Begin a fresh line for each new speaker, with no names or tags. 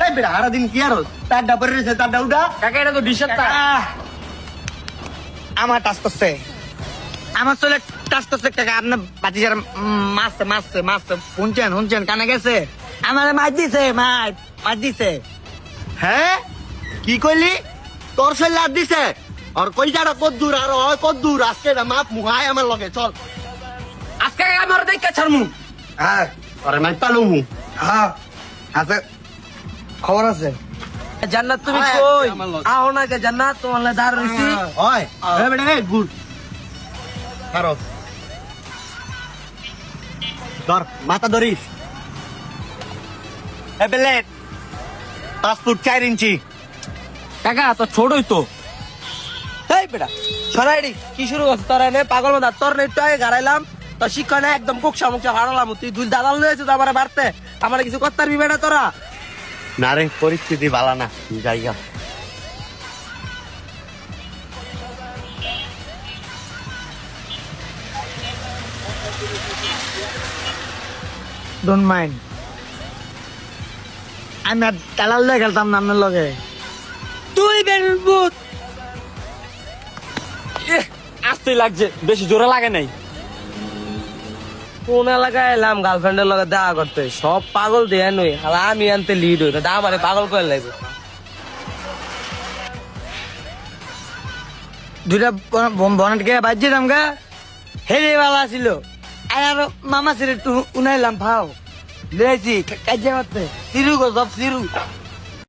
এই বেটা সারা দিন কি আর তারটা পরে রয়েছে তারটা উঠা
কাকা এটা তো ডিশের তা
আমার টাচ করছে আমার চলে টাচ করছে কাকা আপনার বাতি যারা মারছে মারছে মারছে শুনছেন কানে গেছে আমার মাছ দিছে মাছ দিছে হ্যাঁ কি কইলি তোর সে লাভ দিছে আর কই যারা কত দূর আর ওই কত দূর আজকে মাপ মুহায় আমার লগে চল
আজকে আমার দেখা ছাড়মু
হ্যাঁ আরে মাই পালু হ্যাঁ আছে খবর আছে
জান্নাত তুমি
আয়,
কই
আমার লগে।
আও না কে জান্নাত তোমার লে দাঁড় রইছি
ওই এ বেটা এ গুড কারো ধর মাথা ধরিস এ বেলেট 5 ফুট 4 ইঞ্চি
কাকা তো ছোটই তো এই বেটা সরাইডি কি শুরু করছ তোর এনে পাগল মত তোর নে একটু আগে গাড়াইলাম তো শিক্ষণে একদম কুকসা মুকসা হারালাম তুই দুই দাদাল লয়েছে তো আমার বাড়তে আমার কিছু করতে পারবি বেটা তোরা
না রে পরিস্থিতি ভালো না জায়গা ডোন্ট মাইন্ড আমি আর দালাল লয়ে খেলতাম না আপনার লগে
তুই বেরবুত আসতে লাগছে বেশি জোরে লাগে নাই কোন এলাকায় এলাম গার্লফ্রেন্ডের লগে দেখা করতে সব পাগল দিয়ে নই আর আমি আনতে লিড হই দা আমারে পাগল করে লাগবে
দুইটা বনাটকে বাজিলাম গা হেরে বালা ছিল আর মামা ছেড়ে একটু উনাইলাম ভাও লেছি কাজে করতে সিরু গো সব সিরু